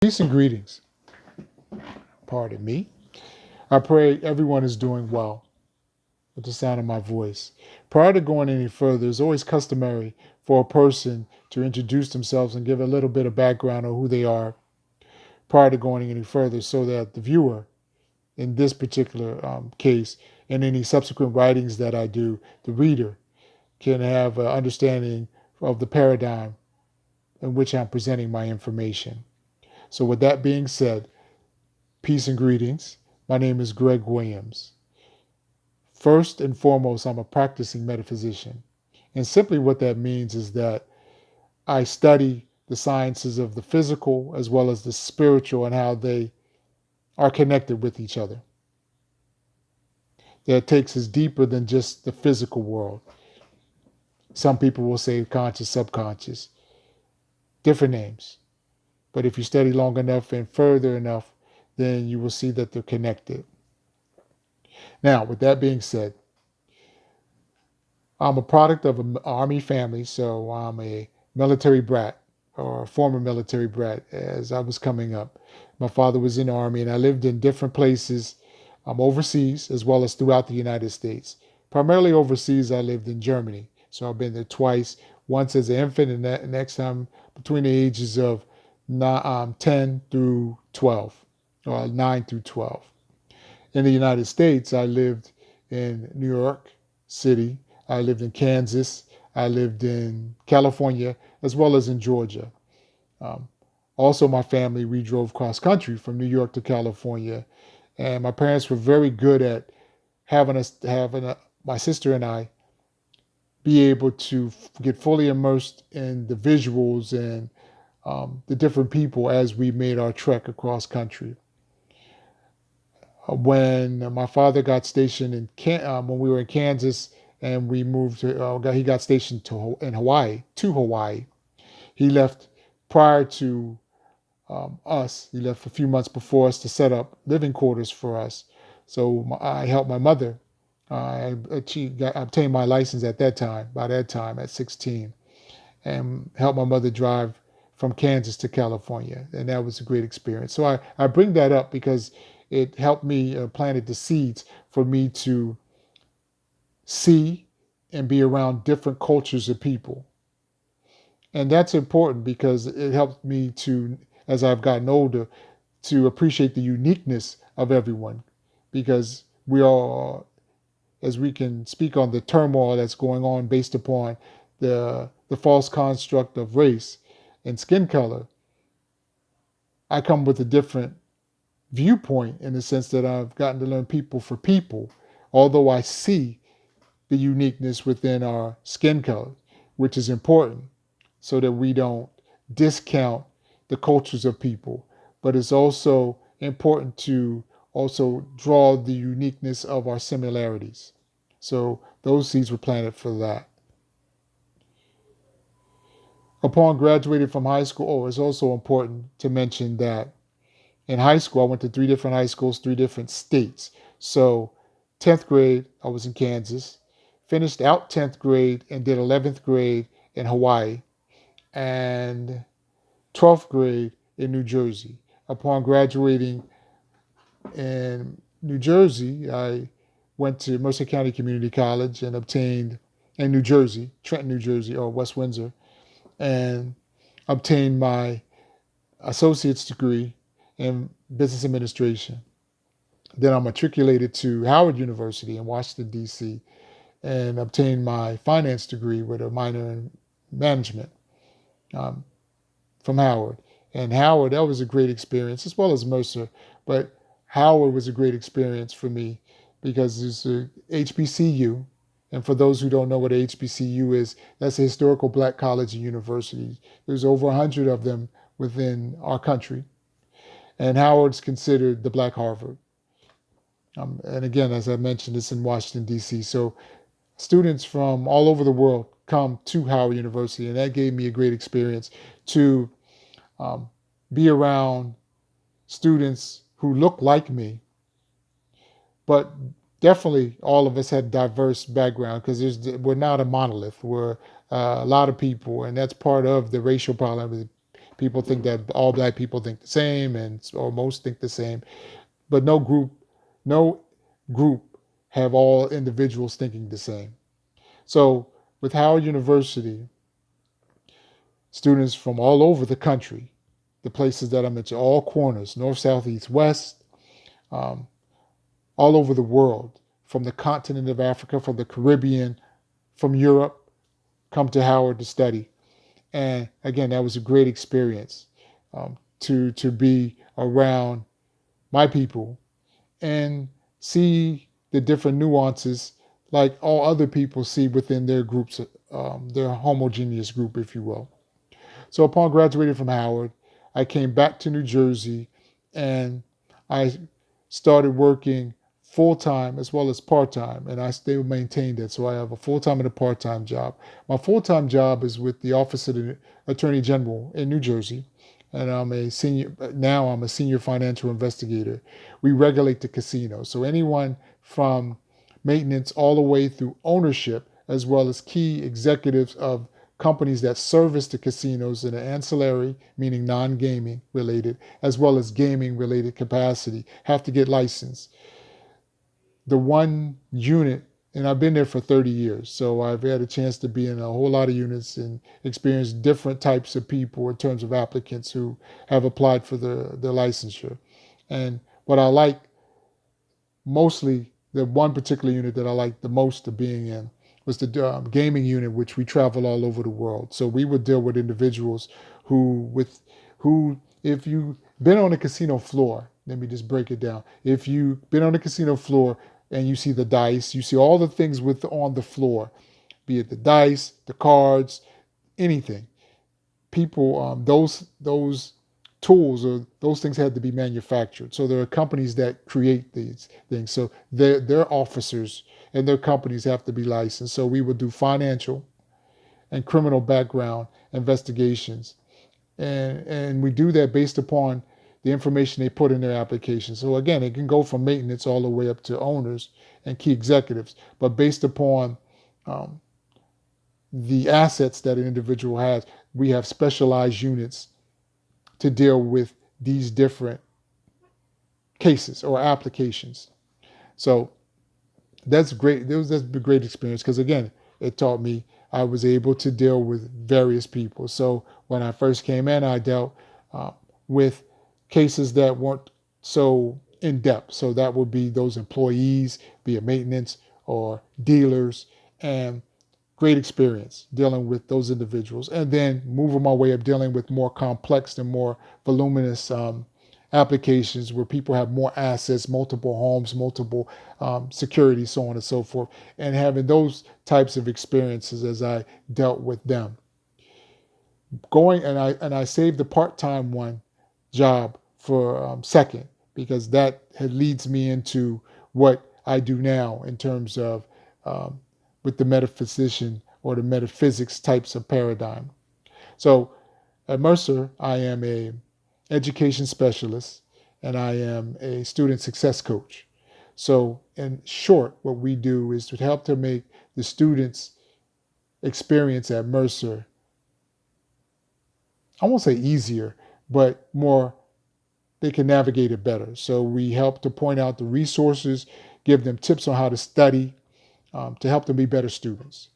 Peace and greetings. Pardon me. I pray everyone is doing well with the sound of my voice. Prior to going any further, it's always customary for a person to introduce themselves and give a little bit of background on who they are prior to going any further so that the viewer, in this particular case, and any subsequent writings that I do, the reader can have an understanding of the paradigm in which I'm presenting my information. So with that being said, peace and greetings. My name is Greg Williams. First and foremost, I'm a practicing metaphysician. And simply what that means is that I study the sciences of the physical as well as the spiritual and how they are connected with each other. That takes us deeper than just the physical world. Some people will say conscious, subconscious, different names. But if you study long enough and further enough, then you will see that they're connected. Now, with that being said, I'm a product of an Army family, so I'm a military brat or a former military brat as I was coming up. My father was in the Army, and I lived in different places overseas as well as throughout the United States. Primarily overseas, I lived in Germany, so I've been there twice, once as an infant and next time between the ages of 10 through 12, or 9 through 12. In the United States, I lived in New York City, I lived in Kansas, I lived in California, as well as in Georgia. Also, my family, we drove cross country from New York to California, and my parents were very good at having my sister and I be able to get fully immersed in the visuals and the different people as we made our trek across country. When my father got stationed when we were in Kansas and we moved to, he got stationed to Hawaii. He left prior to us. He left a few months before us to set up living quarters for us. So I helped my mother. I obtained my license by that time at 16, and helped my mother drive from Kansas to California. And that was a great experience. So I bring that up because it helped me planted the seeds for me to see and be around different cultures of people. And that's important because it helped me to, as I've gotten older, to appreciate the uniqueness of everyone, because we all, as we can speak on the turmoil that's going on based upon the false construct of race and skin color, I come with a different viewpoint in the sense that I've gotten to learn people for people, although I see the uniqueness within our skin color, which is important so that we don't discount the cultures of people. But it's also important to also draw the uniqueness of our similarities. So those seeds were planted for that. Upon graduating from high school, it's also important to mention that in high school, I went to 3 different high schools, 3 different states. So 10th grade, I was in Kansas, finished out 10th grade and did 11th grade in Hawaii, and 12th grade in New Jersey. Upon graduating in New Jersey, I went to Mercer County Community College and obtained, in New Jersey, Trenton, New Jersey, or West Windsor, and obtained my associate's degree in business administration. Then I matriculated to Howard University in Washington, D.C., and obtained my finance degree with a minor in management from Howard. And Howard, that was a great experience, as well as Mercer. But Howard was a great experience for me because it's a HBCU. And for those who don't know what a HBCU is, that's a historical black college and university. There's over 100 of them within our country. And Howard's considered the Black Harvard. And again, as I mentioned, it's in Washington, D.C. So students from all over the world come to Howard University, and that gave me a great experience to be around students who look like me, but definitely all of us had diverse background because we're not a monolith. We're a lot of people, and that's part of the racial problem. People think that all black people think the same, or most think the same, but no group have all individuals thinking the same. So with Howard University, students from all over the country, the places that I mentioned, all corners, north, south, east, west, um, all over the world, from the continent of Africa, from the Caribbean, from Europe, come to Howard to study. And again, that was a great experience, to be around my people and see the different nuances like all other people see within their groups, their homogeneous group, if you will. So upon graduating from Howard, I came back to New Jersey and I started working full time as well as part time, and I still maintain that. So I have a full time and a part time job. My full time job is with the Office of the Attorney General in New Jersey, and I'm a senior financial investigator. We regulate the casino. So anyone from maintenance all the way through ownership, as well as key executives of companies that service the casinos in an ancillary, meaning non-gaming related, as well as gaming related capacity, have to get licensed. The one unit, and I've been there for 30 years, so I've had a chance to be in a whole lot of units and experience different types of people in terms of applicants who have applied for the licensure. And what I like mostly, the one particular unit that I liked the most of being in was the gaming unit, which we travel all over the world. So we would deal with individuals who, if you've been on a casino floor, let me just break it down. If you've been on a casino floor and you see the dice, you see all the things on the floor, be it the dice, the cards, anything. People, those tools or those things had to be manufactured. So there are companies that create these things. So their officers and their companies have to be licensed. So we would do financial and criminal background investigations. And we do that based upon the information they put in their application. So again, it can go from maintenance all the way up to owners and key executives, but based upon the assets that an individual has, we have specialized units to deal with these different cases or applications. So that's great. That's a great experience because again, it taught me I was able to deal with various people. So when I first came in, I dealt with cases that weren't so in depth. So that would be those employees, be it maintenance or dealers, and great experience dealing with those individuals. And then moving my way up dealing with more complex and more voluminous applications where people have more assets, multiple homes, multiple security, so on and so forth, and having those types of experiences as I dealt with them. I saved the part-time one job for second because that leads me into what I do now in terms of with the metaphysician or the metaphysics types of paradigm. So at Mercer, I am a education specialist and I am a student success coach. So in short, what we do is to help to make the students' experience at Mercer, I won't say easier, but more, they can navigate it better. So we help to point out the resources, give them tips on how to study, to help them be better students.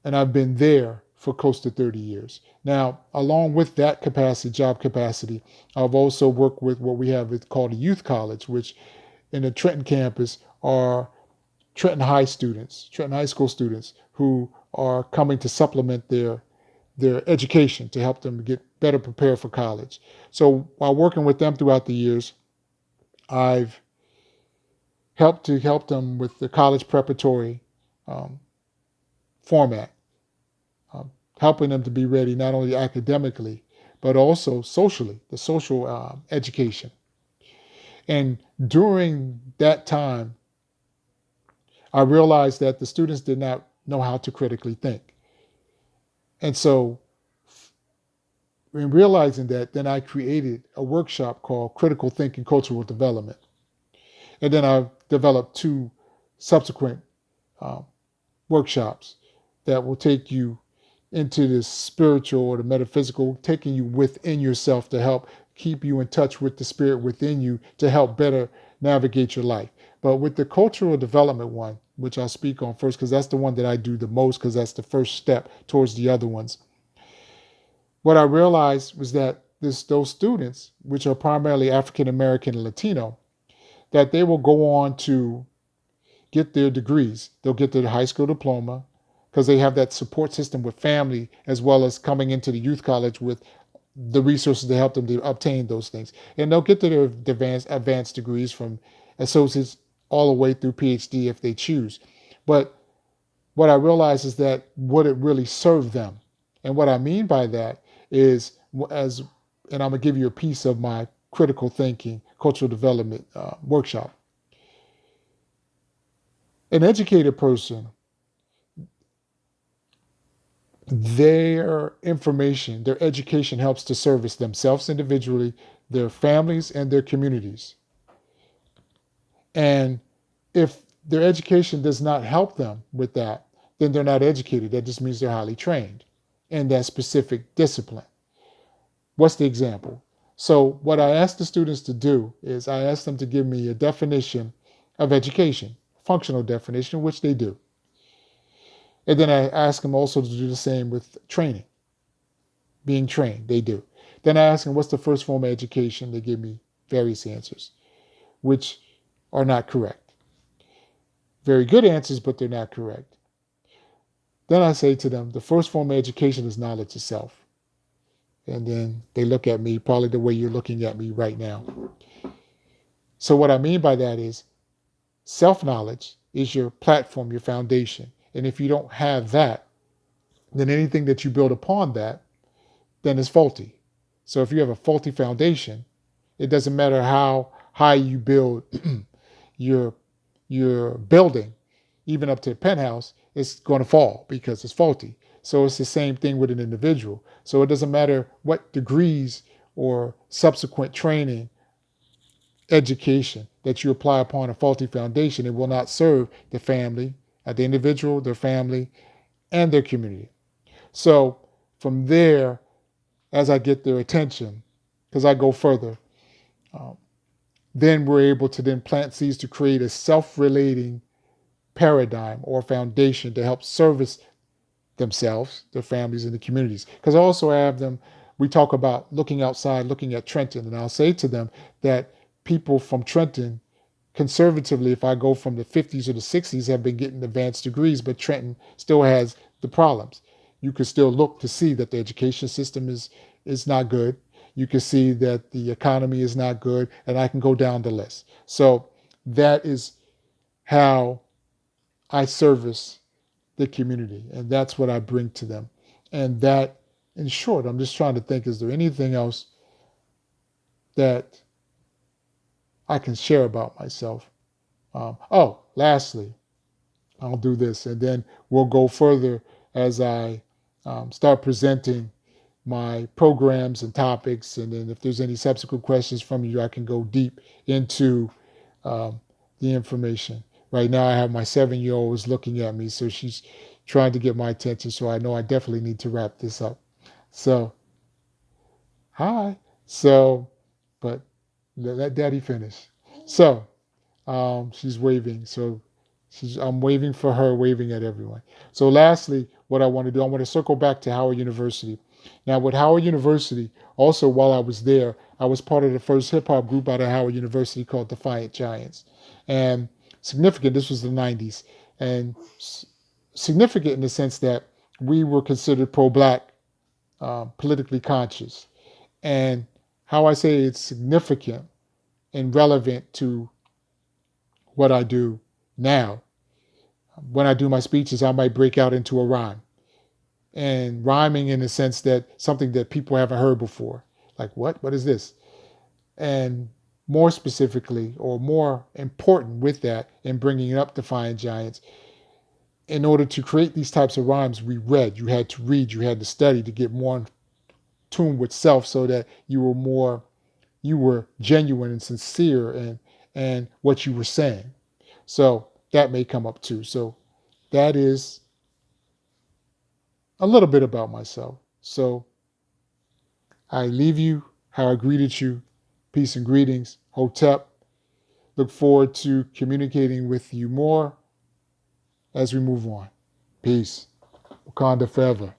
And I've been there for close to 30 years. Now, along with that capacity, job capacity, I've also worked with what we have called a youth college, which in the Trenton campus are Trenton High students, Trenton High School students who are coming to supplement their education to help them get better prepared for college. So while working with them throughout the years, I've helped them with the college preparatory format, helping them to be ready not only academically, but also socially, the social education. And during that time, I realized that the students did not know how to critically think. And so in realizing that, then I created a workshop called Critical Thinking Cultural Development. And then I developed two subsequent workshops that will take you into the spiritual or the metaphysical, taking you within yourself to help keep you in touch with the spirit within you to help better navigate your life. But with the cultural development one, which I'll speak on first, because that's the one that I do the most, because that's the first step towards the other ones. What I realized was that those students, which are primarily African American and Latino, that they will go on to get their degrees. They'll get their high school diploma because they have that support system with family, as well as coming into the youth college with the resources to help them to obtain those things. And they'll get to their advanced degrees from associates all the way through PhD if they choose. But what I realize is that would it really serve them? And what I mean by that is, and I'm gonna give you a piece of my critical thinking, cultural development workshop. An educated person, their information, their education helps to service themselves individually, their families, and their communities. And if their education does not help them with that, then they're not educated. That just means they're highly trained in that specific discipline. What's the example? So what I ask the students to do is I ask them to give me a definition of education, functional definition, which they do. And then I ask them also to do the same with training, being trained, they do. Then I ask them, what's the first form of education? They give me various answers, which are not correct. Very good answers, but they're not correct. Then I say to them, the first form of education is knowledge of self. And then they look at me probably the way you're looking at me right now. So what I mean by that is self-knowledge is your platform, your foundation. And if you don't have that, then anything that you build upon that, then is faulty. So if you have a faulty foundation, it doesn't matter how high you build your building, even up to the penthouse, it's going to fall because it's faulty. So it's the same thing with an individual. So it doesn't matter what degrees or subsequent training, education that you apply upon a faulty foundation, it will not serve the family, the individual, their family, and their community. So from there, as I get their attention, because I go further, then we're able to then plant seeds to create a self-relating paradigm or foundation to help service themselves, their families, and the communities. Because I also have them, we talk about looking outside, looking at Trenton, and I'll say to them that people from Trenton, conservatively, if I go from the 50s or the 60s, have been getting advanced degrees, but Trenton still has the problems. You could still look to see that the education system is not good. You can see that the economy is not good, and I can go down the list. So that is how I service the community, and that's what I bring to them. And that, in short, I'm just trying to think, is there anything else that I can share about myself? Lastly, I'll do this, and then we'll go further as I start presenting my programs and topics. And then if there's any subsequent questions from you, I can go deep into the information. Right now, I have my 7-year-old looking at me, so she's trying to get my attention. So I know I definitely need to wrap this up. So, hi. So, but let Daddy finish. So, she's waving. So, I'm waving for her, waving at everyone. So, lastly, what I want to do, I want to circle back to Howard University. Now, with Howard University, also while I was there, I was part of the first hip hop group out of Howard University called Defiant Giants, and significant. This was the 90s, and significant in the sense that we were considered pro-black, politically conscious. And how I say it's significant and relevant to what I do now. When I do my speeches, I might break out into a rhyme. And rhyming in the sense that something that people haven't heard before. Like, what? What is this? And more specifically, or more important with that, in bringing up Defiant Giants, in order to create these types of rhymes, we read. You had to read, you had to study to get more in tune with self, so that you were genuine and sincere and what you were saying. So that may come up too. So that is a little bit about myself. So I leave you how I greeted you. Peace and greetings. Hotep. Look forward to communicating with you more as we move on. Peace. Wakanda forever.